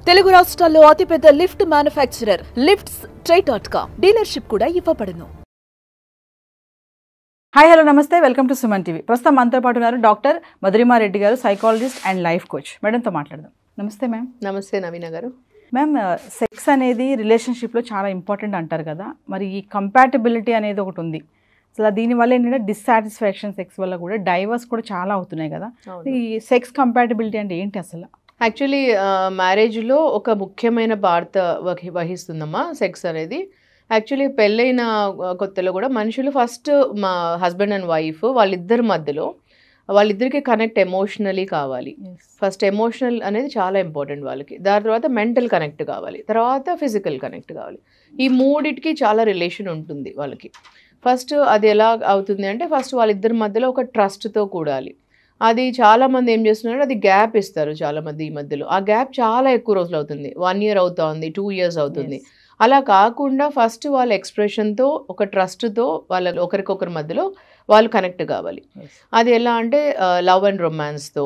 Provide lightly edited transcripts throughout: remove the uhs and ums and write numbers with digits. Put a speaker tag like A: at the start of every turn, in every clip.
A: తెలుగు రాష్ట్రాల్లో అతిపెద్ద lift manufacturer lifts ట్రై.com dealership కూడా ఇవ్వబడును.
B: హాయ్ హలో నమస్తే, వెల్కమ్ టు సుమన్ టీవీ. ప్రస్తుతం మనతో పాటు ఉన్నారు డాక్టర్ మధురిమారెడ్డి గారు, సైకాలజిస్ట్ అండ్ లైఫ్ కోచ్. మేడంతో మాట్లాడదాం. నమస్తే మ్యామ్.
C: నమస్తే నవీన గారు.
B: మ్యామ్, సెక్స్ అనేది రిలేషన్షిప్లో చాలా ఇంపార్టెంట్ అంటారు కదా, మరి ఈ కంపాటబిలిటీ అనేది ఒకటి ఉంది. అసలు దీనివల్ల ఏంటంటే డిస్సాటిస్ఫాక్షన్ సెక్స్ వల్ల కూడా డైవర్స్ కూడా చాలా అవుతున్నాయి కదా. ఈ సెక్స్ కంపాటబిలిటీ అంటే ఏంటి అసలు?
C: యాక్చువల్లీ మ్యారేజ్లో ఒక ముఖ్యమైన పాత్ర వహిస్తుందమ్మా సెక్స్ అనేది. యాక్చువల్లీ పెళ్ళైన కొత్తలో కూడా మనుషులు ఫస్ట్ మా హస్బెండ్ అండ్ వైఫ్ వాళ్ళిద్దరికి కనెక్ట్ ఎమోషనలీ కావాలి. ఫస్ట్ ఎమోషనల్ అనేది చాలా ఇంపార్టెంట్ వాళ్ళకి. దాని తర్వాత మెంటల్ కనెక్ట్ కావాలి, తర్వాత ఫిజికల్ కనెక్ట్ కావాలి. ఈ మూడిటికి చాలా రిలేషన్ ఉంటుంది వాళ్ళకి. ఫస్ట్ అది ఎలా అవుతుంది అంటే ఫస్ట్ వాళ్ళిద్దరి మధ్యలో ఒక ట్రస్ట్తో కూడాలి. అది చాలామంది ఏం చేస్తున్నారు, అది గ్యాప్ ఇస్తారు చాలామంది ఈ మధ్యలో. ఆ గ్యాప్ చాలా ఎక్కువ రోజులు అవుతుంది, 1 year అవుతుంది, 2 years అవుతుంది. అలా కాకుండా ఫస్ట్ వాళ్ళ ఎక్స్ప్రెషన్తో ఒక ట్రస్ట్తో వాళ్ళ ఒకరికొకరి మధ్యలో వాళ్ళు కనెక్ట్ కావాలి. అది ఎలా అంటే లవ్ అండ్ రొమాన్స్తో,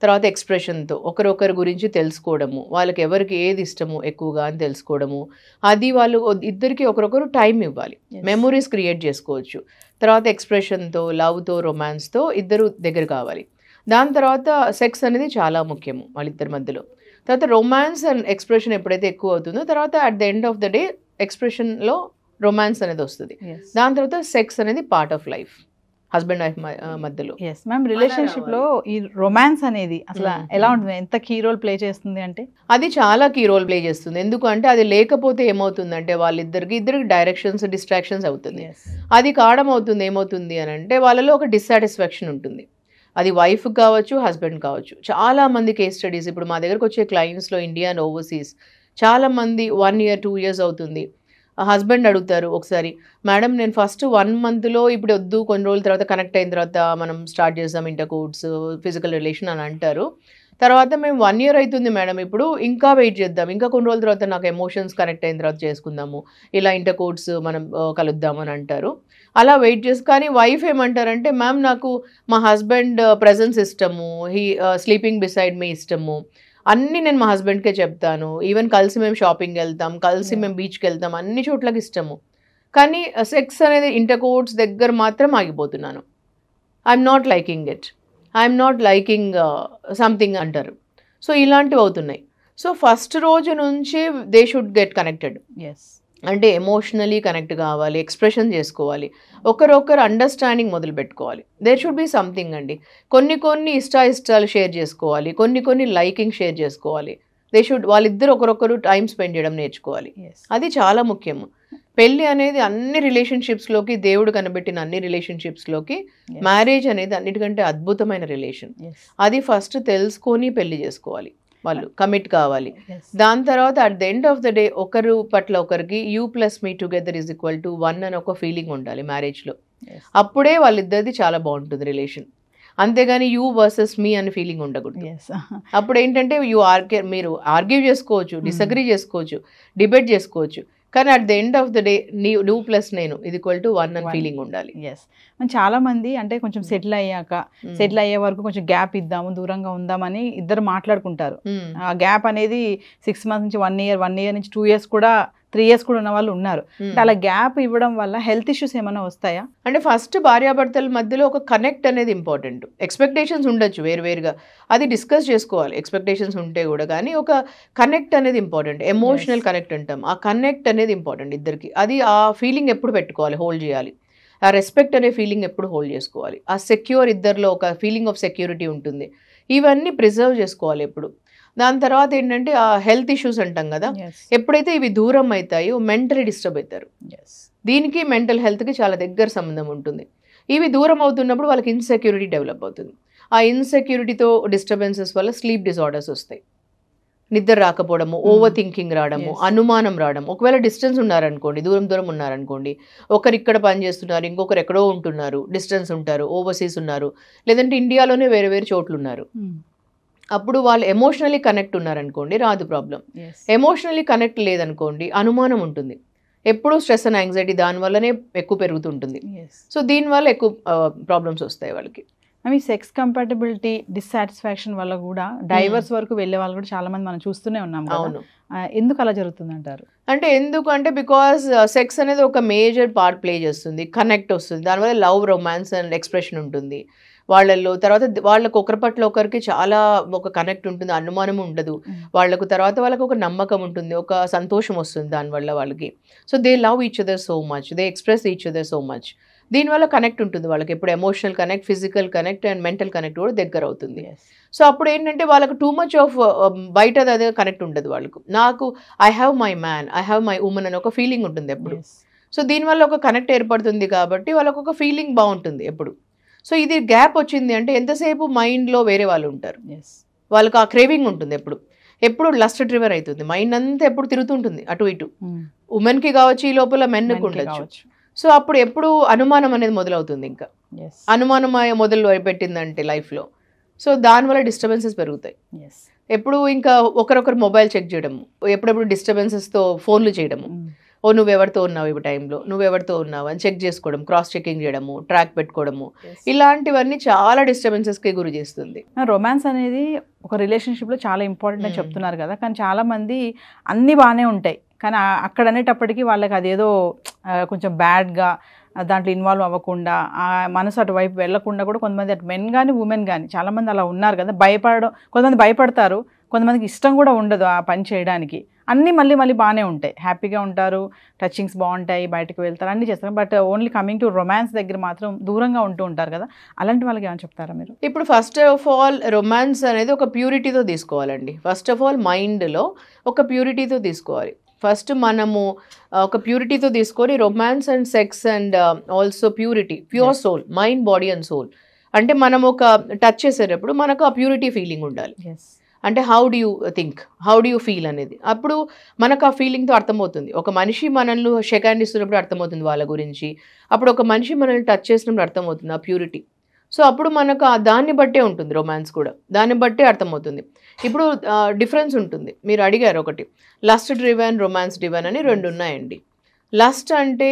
C: తర్వాత ఎక్స్ప్రెషన్తో ఒకరొకరి గురించి తెలుసుకోవడము, వాళ్ళకి ఎవరికి ఏది ఇష్టమో ఎక్కువగా అని తెలుసుకోవడము. అది వాళ్ళు ఇద్దరికి ఒకరొకరు టైం ఇవ్వాలి, మెమొరీస్ క్రియేట్ చేసుకోవచ్చు. తర్వాత ఎక్స్ప్రెషన్తో, లవ్తో, రొమాన్స్తో ఇద్దరు దగ్గర కావాలి. దాని తర్వాత సెక్స్ అనేది చాలా ముఖ్యము వాళ్ళిద్దరి మధ్యలో. తర్వాత రొమాన్స్ అండ్ ఎక్స్ప్రెషన్ ఎప్పుడైతే ఎక్కువ అవుతుందో తర్వాత at the end of the day ఎక్స్ప్రెషన్లో రొమాన్స్ అనేది వస్తుంది. దాని తర్వాత సెక్స్ అనేది part of life husband wife మధ్యలో.
B: ఎస్ మ్యామ్, రిలేషన్షిప్లో ఈ రొమాన్స్ అనేది అసలు ఎలా ఉంటుంది, ఎంత కీ రోల్ ప్లే చేస్తుంది అంటే?
C: అది చాలా కీ రోల్ ప్లే చేస్తుంది. ఎందుకంటే అది లేకపోతే ఏమవుతుందంటే వాళ్ళిద్దరికి డైరెక్షన్స్, డిస్ట్రాక్షన్స్ అవుతుంది. అది కారణం అవుతుంది ఏమవుతుంది అని అంటే వాళ్ళలో ఒక డిస్సాటిస్ఫాక్షన్ ఉంటుంది. అది వైఫ్ కావచ్చు, హస్బెండ్ కావచ్చు. చాలామంది కేస్ స్టడీస్ ఇప్పుడు మా దగ్గరకు వచ్చే క్లయింట్స్లో ఇండియా అండ్ ఓవర్సీస్ చాలామంది 1 year 2 years అవుతుంది. హస్బెండ్ అడుగుతారు ఒకసారి, మేడం నేను ఫస్ట్ 1 monthలో ఇప్పుడు వద్దు, కొన్ని రోజుల తర్వాత కనెక్ట్ అయిన తర్వాత మనం స్టార్ట్ చేద్దాం ఇంటర్కోర్స్, ఫిజికల్ రిలేషన్ అని అంటారు. తర్వాత మేము 1 year అవుతుంది మేడం, ఇప్పుడు ఇంకా వెయిట్ చేద్దాం, ఇంకా కొన్ని రోజుల తర్వాత నాకు ఎమోషన్స్ కనెక్ట్ అయిన తర్వాత చేసుకుందాము, ఇలా ఇంటర్కోర్స్ మనం కలుద్దాం అని అంటారు. అలా వెయిట్ చేసి, కానీ వైఫ్ ఏమంటారంటే మ్యామ్ నాకు మా హస్బెండ్ ప్రెజెన్స్ ఇష్టము, స్లీపింగ్ బిసైడ్ మీ ఇష్టము, అన్నీ నేను మా హస్బెండ్కే చెప్తాను, ఈవెన్ కలిసి మేము షాపింగ్కి వెళ్తాం, కలిసి మేము బీచ్కి వెళ్తాం, అన్ని చోట్లకి ఇష్టము, కానీ సెక్స్ అనేది ఇంటర్కోర్స్ దగ్గర మాత్రం ఆగిపోతున్నాను, I'm not liking it, I'm not liking something అంటారు. సో ఇలాంటివి అవుతున్నాయి. సో ఫస్ట్ రోజు నుంచి దే షుడ్ గెట్ కనెక్టెడ్. అంటే ఎమోషనలీ కనెక్ట్ కావాలి, ఎక్స్ప్రెషన్ చేసుకోవాలి, ఒకరొకరు అండర్స్టాండింగ్ మొదలు పెట్టుకోవాలి. దేర్ షుడ్ బి సంథింగ్ అండి. కొన్ని ఇష్టాలు షేర్ చేసుకోవాలి, కొన్ని లైకింగ్ షేర్ చేసుకోవాలి. వాళ్ళిద్దరు ఒకరొకరు టైం స్పెండ్ చేయడం నేర్చుకోవాలి. అది చాలా ముఖ్యము. పెళ్ళి అనేది అన్ని రిలేషన్షిప్స్లోకి, దేవుడు కనబెట్టిన అన్ని రిలేషన్షిప్స్లోకి మ్యారేజ్ అనేది అన్నిటికంటే అద్భుతమైన రిలేషన్. అది ఫస్ట్ తెలుసుకొని పెళ్లి చేసుకోవాలి, వాళ్ళు కమిట్ కావాలి. దాని తర్వాత at the end of the day ఒకరు పట్ల ఒకరికి U+me టుగెదర్ =1 అని ఒక ఫీలింగ్ ఉండాలి మ్యారేజ్లో. అప్పుడే వాళ్ళిద్దరిది చాలా బాగుంటుంది రిలేషన్. అంతేగాని యూ వర్సెస్ మీ అనే ఫీలింగ్ ఉండకూడదు. అప్పుడు ఏంటంటే మీరు ఆర్గ్యూ చేసుకోవచ్చు, డిసగ్రీ చేసుకోవచ్చు, డిబేట్ చేసుకోవచ్చు, కానీ at the end of the day నువ్వు ప్లస్ నేను =1 అని ఫీలింగ్ ఉండాలి.
B: చాలా మంది అంటే కొంచెం సెటిల్ అయ్యే వరకు కొంచెం గ్యాప్ ఇద్దాము, దూరంగా ఉందామని ఇద్దరు మాట్లాడుకుంటారు. ఆ గ్యాప్ అనేది 6 months నుంచి 1 year నుంచి 2 years కూడా 3 years కూడా ఉన్న వాళ్ళు ఉన్నారు. అలా గ్యాప్ ఇవ్వడం వల్ల హెల్త్ ఇష్యూస్ ఏమైనా వస్తాయా?
C: అంటే ఫస్ట్ భార్యాభర్తల మధ్యలో ఒక కనెక్ట్ అనేది ఇంపార్టెంట్. ఎక్స్పెక్టేషన్స్ ఉండొచ్చు వేరువేరుగా, అది డిస్కస్ చేసుకోవాలి ఎక్స్పెక్టేషన్స్ ఉంటే కూడా, కానీ ఒక కనెక్ట్ అనేది ఇంపార్టెంట్. ఎమోషనల్ కనెక్ట్ అంటాం, ఆ కనెక్ట్ అనేది ఇంపార్టెంట్ ఇద్దరికి. అది ఆ ఫీలింగ్ ఎప్పుడు పెట్టుకోవాలి, హోల్డ్ చేయాలి. ఆ రెస్పెక్ట్ అనే ఫీలింగ్ ఎప్పుడు హోల్డ్ చేసుకోవాలి. ఆ సెక్యూర్, ఇద్దరిలో ఒక ఫీలింగ్ ఆఫ్ సెక్యూరిటీ ఉంటుంది. ఇవన్నీ ప్రిజర్వ్ చేసుకోవాలి ఎప్పుడు. దాని తర్వాత ఏంటంటే ఆ హెల్త్ ఇష్యూస్ అంటాం కదా, ఎప్పుడైతే ఇవి దూరం అవుతాయో మెంటలీ డిస్టర్బ్ అవుతారు. దీనికి మెంటల్ హెల్త్కి చాలా దగ్గర సంబంధం ఉంటుంది. ఇవి దూరం అవుతున్నప్పుడు వాళ్ళకి ఇన్సెక్యూరిటీ డెవలప్ అవుతుంది. ఆ ఇన్సెక్యూరిటీతో డిస్టర్బెన్సెస్ వల్ల స్లీప్ డిజార్డర్స్ వస్తాయి, నిద్ర రాకపోవడము, ఓవర్ థింకింగ్ రావడము, అనుమానం రావడం. ఒకవేళ డిస్టెన్స్ ఉన్నారనుకోండి, దూరం ఉన్నారనుకోండి, ఒకరు ఇక్కడ పని చేస్తున్నారు, ఇంకొకరు ఎక్కడో ఉంటున్నారు, డిస్టెన్స్ ఉంటారు, ఓవర్సీస్ ఉన్నారు, లేదంటే ఇండియాలోనే వేరే చోట్లు ఉన్నారు, అప్పుడు వాళ్ళు ఎమోషనలీ కనెక్ట్ ఉన్నారనుకోండి రాదు ప్రాబ్లం. ఎమోషనలీ కనెక్ట్ లేదనుకోండి అనుమానం ఉంటుంది, ఎప్పుడూ స్ట్రెస్ అండ్ యాంగ్జైటీ దానివల్లనే ఎక్కువ పెరుగుతుంటుంది. సో దీనివల్ల ఎక్కువ ప్రాబ్లమ్స్ వస్తాయి వాళ్ళకి.
B: అవి సెక్స్ కంపాటబిలిటీ డిస్సాటిస్ఫాక్షన్ వల్ల కూడా డైవర్స్ వరకు వెళ్ళే వాళ్ళు కూడా చాలా మంది మనం చూస్తూనే ఉన్నాం కదా.
C: అవును.
B: ఎందుకు అలా జరుగుతుంది అంటారు?
C: అంటే ఎందుకంటే బికాస్ సెక్స్ అనేది ఒక మేజర్ పార్ట్ ప్లే చేస్తుంది, కనెక్ట్ వస్తుంది, దానివల్ల లవ్, రొమాన్స్ అండ్ ఎక్స్ప్రెషన్ ఉంటుంది వాళ్ళల్లో. తర్వాత వాళ్ళకు ఒకరి పట్ల ఒకరికి చాలా ఒక కనెక్ట్ ఉంటుంది, అనుమానం ఉండదు వాళ్ళకు. తర్వాత వాళ్ళకు ఒక నమ్మకం ఉంటుంది, ఒక సంతోషం వస్తుంది దానివల్ల వాళ్ళకి. So they love each other so much, they express each other so much. దీనివల్ల కనెక్ట్ ఉంటుంది వాళ్ళకి, ఎప్పుడు emotional connect, physical connect and mental connect కూడా దగ్గర అవుతుంది. సో అప్పుడు ఏంటంటే వాళ్ళకు టూ మచ్ ఆఫ్ బయట అదే కనెక్ట్ ఉండదు వాళ్ళకు. నాకు I have my man, I have my women అని ఒక ఫీలింగ్ ఉంటుంది ఎప్పుడు. సో దీనివల్ల ఒక కనెక్ట్ ఏర్పడుతుంది కాబట్టి వాళ్ళకు ఒక ఫీలింగ్ బాగుంటుంది ఎప్పుడు. సో ఇది గ్యాప్ వచ్చింది అంటే ఎంతసేపు మైండ్లో వేరే వాళ్ళు ఉంటారు, వాళ్ళకి ఆ క్రేవింగ్ ఉంటుంది ఎప్పుడు. ఎప్పుడు లస్ట్ డ్రివర్ అవుతుంది మైండ్ అంతా, ఎప్పుడు తిరుగుతుంటుంది అటు ఇటు. ఉమెన్కి కావచ్చు, ఈ లోపల మెన్కి ఉండొచ్చు. సో అప్పుడు ఎప్పుడు అనుమానం అనేది మొదలవుతుంది, ఇంకా అనుమానం మొదలు పెట్టిందంటే లైఫ్లో. సో దానివల్ల డిస్టర్బెన్సెస్ పెరుగుతాయి. ఎప్పుడు ఇంకా ఒకరొకరు మొబైల్ చెక్ చేయడము, ఎప్పుడెప్పుడు డిస్టర్బెన్సెస్తో ఫోన్లు చేయడము, ఓ నువ్వెవరితో ఉన్నావు ఈ టైంలో, నువ్వెవరితో ఉన్నావు అని చెక్ చేసుకోవడం, క్రాస్ చెకింగ్ చేయడము, ట్రాక్ పెట్టుకోవడము, ఇలాంటివన్నీ చాలా డిస్టర్బెన్సెస్కి గురి చేస్తుంది.
B: రొమాన్స్ అనేది ఒక రిలేషన్షిప్లో చాలా ఇంపార్టెంట్ అని చెప్తున్నారు కదా, కానీ చాలామంది అన్నీ బాగానే ఉంటాయి, కానీ అక్కడ అనేటప్పటికీ వాళ్ళకి అదేదో కొంచెం బ్యాడ్గా దాంట్లో ఇన్వాల్వ్ అవ్వకుండా, ఆ మనసు అటువైపు వెళ్లకుండా కూడా కొంతమంది, అటు మెన్ కానీ ఉమెన్ కానీ చాలామంది అలా ఉన్నారు కదా. కొంతమంది భయపడతారు, కొంతమందికి ఇష్టం కూడా ఉండదు ఆ పని చేయడానికి. అన్నీ మళ్ళీ బాగానే ఉంటాయి, హ్యాపీగా ఉంటారు, టచింగ్స్ బాగుంటాయి, బయటకు వెళ్తారు, అన్నీ చేస్తారు. But only coming to romance దగ్గర మాత్రం దూరంగా ఉంటూ ఉంటారు కదా. అలాంటి వాళ్ళకి ఏమైనా చెప్తారా మీరు?
C: ఇప్పుడు ఫస్ట్ ఆఫ్ ఆల్ రొమాన్స్ అనేది ఒక ప్యూరిటీతో తీసుకోవాలండి. ఫస్ట్ ఆఫ్ ఆల్ మైండ్లో ఒక ప్యూరిటీతో తీసుకోవాలి. ఫస్ట్ మనము ఒక ప్యూరిటీతో తీసుకొని romance and sex and also purity, pure soul, mind, body and soul. అంటే మనం ఒక టచ్ చేసేటప్పుడు మనకు ఆ ప్యూరిటీ ఫీలింగ్ ఉండాలి. అంటే how do you think, how do you feel అనేది అప్పుడు మనకు ఆ ఫీలింగ్తో అర్థమవుతుంది. ఒక మనిషి మనల్ని షేక్ హ్యాండ్ ఇస్తున్నప్పుడు అర్థమవుతుంది వాళ్ళ గురించి, అప్పుడు ఒక మనిషి మనల్ని టచ్ చేసినప్పుడు అర్థమవుతుంది ఆ ప్యూరిటీ. సో అప్పుడు మనకు దాన్ని బట్టే ఉంటుంది రొమాన్స్ కూడా, దాన్ని బట్టే అర్థమవుతుంది. ఇప్పుడు డిఫరెన్స్ ఉంటుంది. మీరు అడిగారు ఒకటి, లస్ట్ డ్రివెన్, రొమాన్స్ డ్రివెన్ అని రెండు ఉన్నాయండి. లస్ట్ అంటే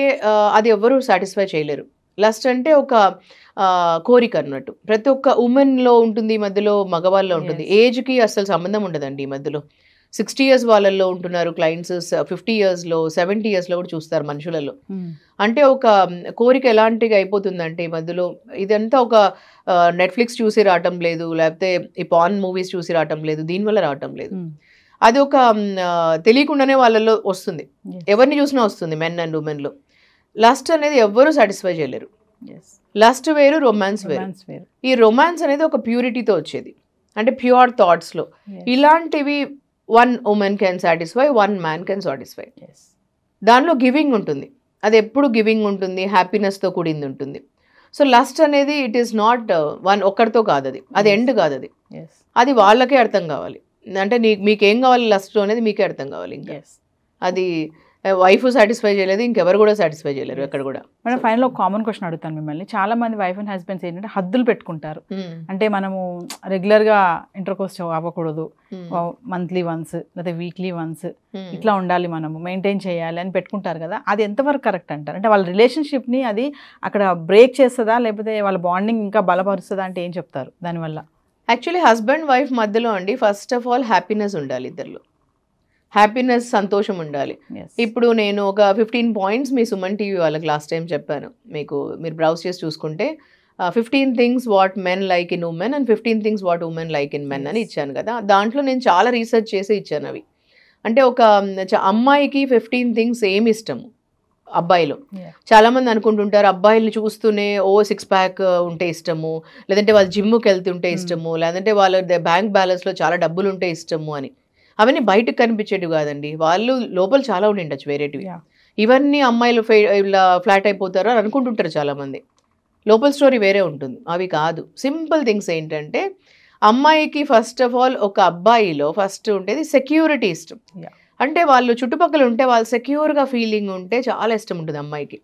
C: అది ఎవరు సాటిస్ఫై చేయలేరు. లస్ట్ అంటే ఒక కోరిక అన్నట్టు, ప్రతి ఒక్క ఉమెన్లో ఉంటుంది, ఈ మధ్యలో మగవాళ్ళలో ఉంటుంది. ఏజ్కి అసలు సంబంధం ఉండదండి. ఈ మధ్యలో 60 years వాళ్ళల్లో ఉంటున్నారు క్లయింట్స్, 50 yearsలో, 70 yearsలో కూడా చూస్తారు మనుషులలో. అంటే ఒక కోరిక ఎలాంటిగా అయిపోతుందంటే ఈ మధ్యలో ఇదంతా ఒక నెట్ఫ్లిక్స్ చూసి రావటం లేదు, లేకపోతే ఈ పాన్ మూవీస్ చూసి రావటం లేదు, దీనివల్ల రావటం లేదు. అది ఒక తెలియకుండానే వాళ్ళలో వస్తుంది, ఎవరిని చూసినా వస్తుంది, మెన్ అండ్ ఉమెన్లో. లస్ట్ అనేది ఎవ్వరూ సాటిస్ఫై చేయలేరు. లస్ట్ వేరు, రొమాన్స్ వేరు. ఈ రొమాన్స్ అనేది ఒక ప్యూరిటీతో వచ్చేది, అంటే ప్యూర్ థాట్స్లో. ఇలాంటివి one women can satisfy, one man can satisfy. దానిలో గివింగ్ ఉంటుంది, అది ఎప్పుడు గివింగ్ ఉంటుంది, హ్యాపీనెస్తో కూడింది ఉంటుంది. సో లస్ట్ అనేది ఇట్ ఈస్ నాట్ ఒక్కడితో కాదు, అది ఎండ్ కాదు, అది వాళ్ళకే అర్థం కావాలి. అంటే మీకేం కావాలి లస్ట్లో అనేది మీకే అర్థం కావాలి. ఇంకా అది వైఫ్ సాటిస్ఫై చేయలేదు, ఇంకెవరు కూడా సాటిస్ఫై చేయలేరు ఎక్కడ కూడా.
B: మేడం ఫైనల్ ఒక కామన్ క్వశ్చన్ అడుగుతాను మిమ్మల్ని. చాలా మంది వైఫ్ అండ్ హస్బెండ్స్ ఏంటంటే హద్దులు పెట్టుకుంటారు. అంటే మనము రెగ్యులర్గా ఇంటర్కోర్స్ అవ్వకూడదు, మంత్లీ వన్స్ లేదా వీక్లీ వన్స్ ఇట్లా ఉండాలి, మనము మెయింటైన్ చేయాలి అని పెట్టుకుంటారు కదా. అది ఎంతవరకు కరెక్ట్ అంటారు? అంటే వాళ్ళ రిలేషన్షిప్ని అది అక్కడ బ్రేక్ చేస్తుందా, లేకపోతే వాళ్ళ బాండింగ్ ఇంకా బలపరుస్తుందా అంటే ఏం చెప్తారు దానివల్ల?
C: యాక్చువల్లీ హస్బెండ్ వైఫ్ మధ్యలో అండి ఫస్ట్ ఆఫ్ ఆల్ హ్యాపీనెస్ ఉండాలి, ఇద్దరిలో హ్యాపీనెస్, సంతోషం ఉండాలి. ఇప్పుడు నేను ఒక 15 points మీ సుమన్ టీవీ వాళ్ళకి లాస్ట్ టైం చెప్పాను, మీరు బ్రౌజ్ చేసి చూసుకుంటే 15 things what men like in women and 15 things what women like in men అని ఇచ్చాను కదా. దాంట్లో నేను చాలా రీసెర్చ్ చేసి ఇచ్చాను అవి. అంటే ఒక అమ్మాయికి 15 things ఏమి ఇష్టము అబ్బాయిలో. చాలామంది అనుకుంటుంటారు అబ్బాయిల్ని చూస్తూనే 6 pack ఉంటే ఇష్టము, లేదంటే వాళ్ళు జిమ్కి వెళ్తుంటే ఇష్టము, లేదంటే వాళ్ళ బ్యాంక్ బ్యాలెన్స్లో చాలా డబ్బులు ఉంటే ఇష్టము అని. అవన్నీ బయటకు కనిపించేటివి కాదండి, వాళ్ళు లోపల చాలా ఉండిండొచ్చు వేరేటివి. ఇవన్నీ అమ్మాయిలు ఇలా ఫ్లాట్ అయిపోతారు అని అనుకుంటుంటారు చాలామంది, లోపల స్టోరీ వేరే ఉంటుంది. అవి కాదు, సింపుల్ థింగ్స్ ఏంటంటే అమ్మాయికి ఫస్ట్ ఆఫ్ ఆల్ ఒక అబ్బాయిలో ఫస్ట్ ఉండేది సెక్యూరిటీ ఇష్టం. అంటే వాళ్ళు చుట్టుపక్కల ఉంటే వాళ్ళు సెక్యూర్గా ఫీలింగ్ ఉంటే చాలా ఇష్టం ఉంటుంది అమ్మాయికి.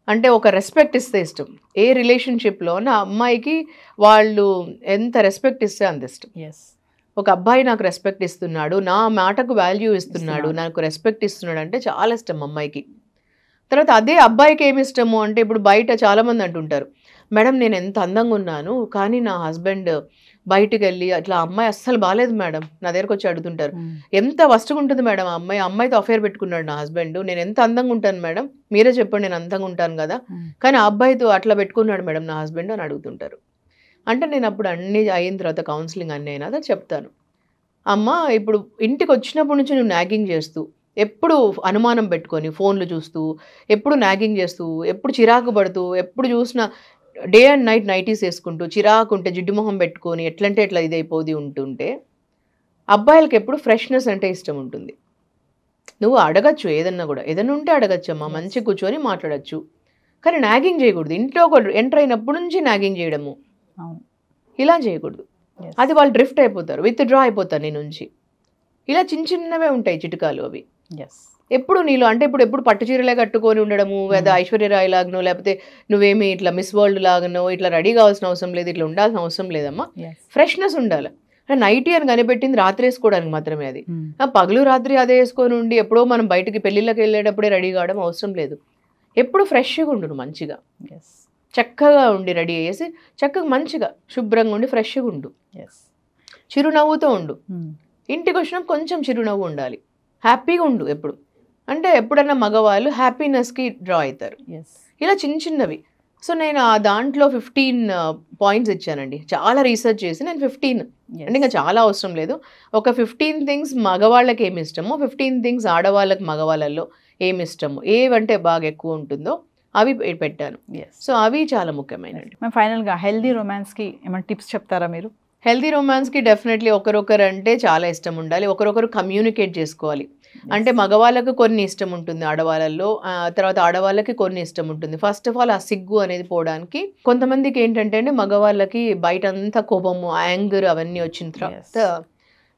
C: అంటే ఒక రెస్పెక్ట్ ఇస్తే ఇష్టం. ఏ రిలేషన్షిప్లోన అమ్మాయికి వాళ్ళు ఎంత రెస్పెక్ట్ ఇస్తే అంత ఇష్టం. ఒక అబ్బాయి నాకు రెస్పెక్ట్ ఇస్తున్నాడు, నా మాటకు వాల్యూ ఇస్తున్నాడు, నాకు రెస్పెక్ట్ ఇస్తున్నాడు అంటే చాలా ఇష్టం అమ్మాయికి. తర్వాత అదే అబ్బాయికి ఏమి ఇష్టము అంటే, ఇప్పుడు బయట చాలామంది అంటుంటారు మేడం నేను ఎంత అందంగా ఉన్నాను, కానీ నా హస్బెండ్ బయటికి వెళ్ళి అట్లా అమ్మాయి అస్సలు బాగాలేదు మేడం, నా దగ్గరకు వచ్చి అడుగుతుంటారు, ఎంత వస్తుగా ఉంటుంది మేడం ఆ అమ్మాయితో అఫేర్ పెట్టుకున్నాడు నా హస్బెండ్, నేను ఎంత అందంగా ఉంటాను మేడం, మీరే చెప్పండి నేను అందంగా ఉంటాను కదా, కానీ ఆ అబ్బాయితో అట్లా పెట్టుకున్నాడు మేడం నా హస్బెండ్ అని అడుగుతుంటారు. అంటే నేను అప్పుడు అన్ని అయిన తర్వాత కౌన్సిలింగ్ అన్నీ అయినా అదే చెప్తాను, అమ్మ ఇప్పుడు ఇంటికి వచ్చినప్పటి నుంచి నువ్వు నాగింగ్ చేస్తూ, ఎప్పుడు అనుమానం పెట్టుకొని ఫోన్లు చూస్తూ, ఎప్పుడు నాగింగ్ చేస్తూ, ఎప్పుడు చిరాకు పడుతూ, ఎప్పుడు చూసినా డే అండ్ నైట్ నైటీస్ వేసుకుంటూ, చిరాకు ఉంటే జిడ్డు మొహం పెట్టుకొని ఎట్లంటే ఎట్లా ఇదైపోది ఉంటుంటే, అబ్బాయిలకి ఎప్పుడు ఫ్రెష్నెస్ అంటే ఇష్టం ఉంటుంది. నువ్వు అడగచ్చు ఏదన్నా కూడా, ఏదన్నా ఉంటే అడగచ్చు అమ్మా, మంచి కూర్చొని మాట్లాడచ్చు, కానీ నాగింగ్ చేయకూడదు. ఇంట్లో ఒక ఎంటర్ అయినప్పటి నుంచి నాగింగ్ చేయడము ఇలా చేయకూడదు. అది వాళ్ళు డ్రిఫ్ట్ అయిపోతారు, విత్ డ్రా అయిపోతారు నీ నుంచి. ఇలా చిన్న చిన్నవే ఉంటాయి చిట్కాలు అవి. ఎప్పుడు నీలో అంటే ఎప్పుడు పట్టు చీరలే కట్టుకొని ఉండడము, లేదా ఐశ్వర్యరాయ్ లాగనో, లేకపోతే నువ్వేమి ఇట్లా మిస్ వరల్డ్ లాగనో ఇట్లా రెడీ కావాల్సిన అవసరం లేదు, ఇట్లా ఉండాల్సిన అవసరం లేదమ్మా. ఫ్రెష్నెస్ ఉండాలి. నైటీ అని కనిపెట్టింది రాత్రి వేసుకోవడానికి మాత్రమే, అది పగలు రాత్రి అదే వేసుకొని ఉండి ఎప్పుడో మనం బయటికి పెళ్ళిళ్ళకి వెళ్ళేటప్పుడే రెడీ కావడం అవసరం లేదు. ఎప్పుడు ఫ్రెష్గా ఉండు, మంచిగా చక్కగా ఉండి రెడీ అయ్యేసి చక్కగా మంచిగా శుభ్రంగా ఉండి ఫ్రెష్గా ఉండు, చిరునవ్వుతో ఉండు. ఇంటికి వచ్చినా కొంచెం చిరునవ్వు ఉండాలి, హ్యాపీగా ఉండు ఎప్పుడు. అంటే ఎప్పుడన్నా మగవాళ్ళు హ్యాపీనెస్కి డ్రా అవుతారు. ఇలా చిన్న చిన్నవి. సో నేను ఆ దాంట్లో 15 పాయింట్స్ ఇచ్చానండి. చాలా రీసెర్చ్ చేసి నేను 15 అంటే ఇంకా చాలా అవసరం లేదు, ఒక 15 థింగ్స్ మగవాళ్ళకి ఏమి ఇష్టమో, 15 థింగ్స్ ఆడవాళ్ళకి మగవాళ్ళల్లో ఏమి ఇష్టమో, ఏవంటే బాగా ఎక్కువ ఉంటుందో అవి పెట్టాను. సో అవి చాలా ముఖ్యమైనవి.
B: ఫైనల్గా హెల్దీ రొమాన్స్కి ఏమైనా టిప్స్ చెప్తారా మీరు?
C: హెల్దీ రొమాన్స్కి డెఫినెట్లీ ఒకరొకరు అంటే చాలా ఇష్టం ఉండాలి, ఒకరొకరు కమ్యూనికేట్ చేసుకోవాలి. అంటే మగవాళ్ళకు కొన్ని ఇష్టం ఉంటుంది ఆడవాళ్ళల్లో, తర్వాత ఆడవాళ్ళకి కొన్ని ఇష్టం ఉంటుంది. ఫస్ట్ ఆఫ్ ఆల్ ఆ సిగ్గు అనేది పోవడానికి, కొంతమందికి ఏంటంటే అండి మగవాళ్ళకి బయట అంతా కోపము, యాంగర్ అవన్నీ వచ్చిన తర్వాత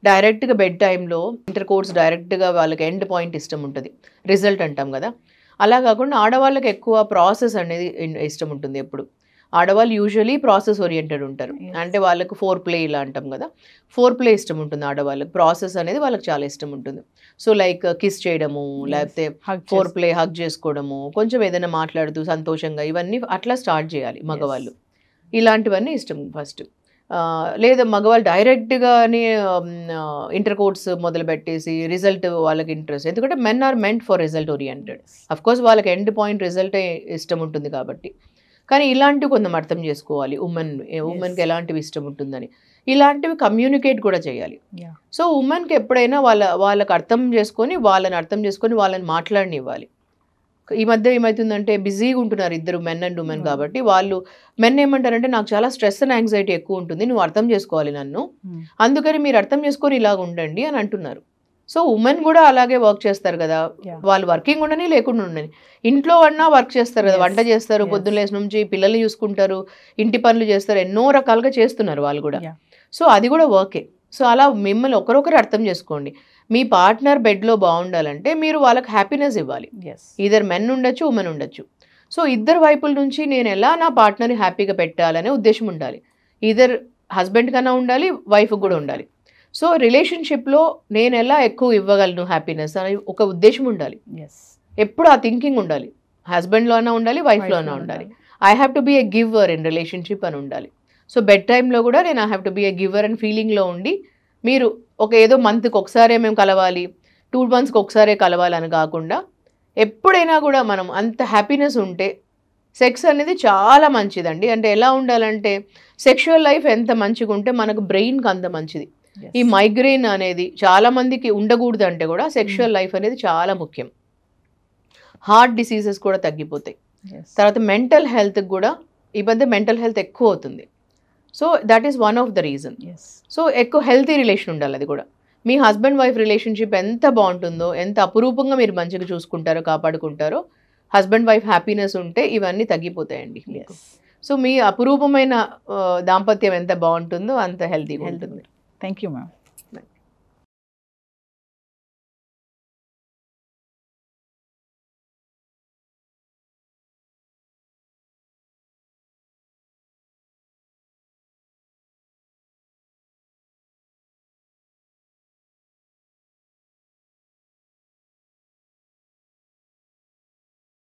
C: డైరెక్ట్గా బెడ్ టైంలో ఇంటర్ కోర్స్ డైరెక్ట్గా వాళ్ళకి ఎండ్ పాయింట్ ఇష్టం ఉంటుంది, రిజల్ట్ అంటాం కదా. అలా కాకుండా ఆడవాళ్ళకి ఎక్కువ ప్రాసెస్ అనేది ఇష్టం ఉంటుంది. ఎప్పుడు ఆడవాళ్ళు యూజువలీ ప్రాసెస్ ఓరియంటెడ్ ఉంటారు, అంటే వాళ్ళకు 4 ఇలా అంటాం కదా, 4 ఇష్టం ఉంటుంది ఆడవాళ్ళకి. ప్రాసెస్ అనేది వాళ్ళకి చాలా ఇష్టం ఉంటుంది. సో లైక్ కిస్ చేయడము, లేకపోతే 4 హగ్ చేసుకోవడము, కొంచెం ఏదైనా మాట్లాడుతూ సంతోషంగా, ఇవన్నీ అట్లా స్టార్ట్ చేయాలి మగవాళ్ళు. ఇలాంటివన్నీ ఇష్టం ఫస్ట్. లేదా మగవాళ్ళు డైరెక్ట్గానే ఇంటర్ కోర్స్ మొదలు పెట్టేసి రిజల్ట్ వాళ్ళకి ఇంట్రెస్ట్, ఎందుకంటే men are meant for result oriented. Of course వాళ్ళకి ఎండ్ పాయింట్ రిజల్టే ఇష్టం ఉంటుంది కాబట్టి, కానీ ఇలాంటివి కొంచెం అర్థం చేసుకోవాలి ఉమెన్కి ఎలాంటివి ఇష్టం ఉంటుందని, ఇలాంటివి కమ్యూనికేట్ కూడా చేయాలి. సో ఉమెన్కి ఎప్పుడైనా వాళ్ళకి అర్థం చేసుకొని వాళ్ళని మాట్లాడనివ్వాలి. ఈ మధ్య ఏమవుతుందంటే బిజీగా ఉంటున్నారు ఇద్దరు, మెన్ అండ్ ఉమెన్. కాబట్టి వాళ్ళు మెన్ ఏమంటారంటే నాకు చాలా స్ట్రెస్ అండ్ యాంగ్జైటీ ఎక్కువ ఉంటుంది, నువ్వు అర్థం చేసుకోవాలి నన్ను, అందుకని మీరు అర్థం చేసుకొని ఇలాగ ఉండండి అని అంటున్నారు. సో ఉమెన్ కూడా అలాగే వర్క్ చేస్తారు కదా, వాళ్ళు వర్కింగ్ ఉండని లేకుండా ఉండని, ఇంట్లో అన్నా వర్క్ చేస్తారు కదా, వంట చేస్తారు, పొద్దున్న లేసి నుంచి పిల్లల్ని చూసుకుంటారు, ఇంటి పనులు చేస్తారు, ఎన్నో రకాలుగా చేస్తున్నారు వాళ్ళు కూడా. సో అది కూడా వర్కే. సో అలా మిమ్మల్ని ఒకరొకరు అర్థం చేసుకోండి. మీ పార్ట్నర్ బెడ్లో బాగుండాలంటే మీరు వాళ్ళకి హ్యాపీనెస్ ఇవ్వాలి. ఈధర్ మెన్ ఉండొచ్చు, ఉమెన్ ఉండొచ్చు. సో ఇద్దరు వైపుల నుంచి నేను ఎలా నా పార్ట్నర్ని హ్యాపీగా పెట్టాలనే ఉద్దేశం ఉండాలి. ఈధర్ హస్బెండ్ కన్నా ఉండాలి, వైఫ్ కూడా ఉండాలి. సో రిలేషన్షిప్లో నేను ఎలా ఎక్కువ ఇవ్వగలను హ్యాపీనెస్ అని ఒక ఉద్దేశం ఉండాలి. ఎప్పుడు ఆ థింకింగ్ ఉండాలి. హస్బెండ్లో అయినా ఉండాలి, వైఫ్లో అయినా ఉండాలి. I have to be a giver in relationship అని ఉండాలి. సో బెడ్ టైంలో కూడా నేను I have to be a giver and ఫీలింగ్లో ఉండి, మీరు ఒక ఏదో మంత్కి ఒకసారే మేము కలవాలి, 2 monthsకి ఒకసారే కలవాలని కాకుండా ఎప్పుడైనా కూడా మనం అంత హ్యాపీనెస్ ఉంటే సెక్స్ అనేది చాలా మంచిదండి. అంటే ఎలా ఉండాలంటే సెక్షువల్ లైఫ్ ఎంత మంచిగా ఉంటే మనకు బ్రెయిన్కి అంత మంచిది. ఈ మైగ్రెయిన్ అనేది చాలా మందికి ఉండకూడదు, అంటే కూడా సెక్షువల్ లైఫ్ అనేది చాలా ముఖ్యం. హార్ట్ డిసీజెస్ కూడా తగ్గిపోతాయి. తర్వాత మెంటల్ హెల్త్కి కూడా ఈ మధ్య మెంటల్ హెల్త్ ఎక్కువ అవుతుంది. So that is one of the reason. So ఎక్కువ హెల్తీ రిలేషన్ ఉండాలి. అది కూడా మీ హస్బెండ్ వైఫ్ రిలేషన్షిప్ ఎంత బాగుంటుందో, ఎంత అపురూపంగా మీరు మంచిగా చూసుకుంటారో, కాపాడుకుంటారో, హస్బెండ్ వైఫ్ హ్యాపీనెస్ ఉంటే ఇవన్నీ తగ్గిపోతాయండి మీకు. సో మీ అపురూపమైన దాంపత్యం ఎంత బాగుంటుందో అంత హెల్తీగా ఉంటుంది.
B: Thank you ma'am.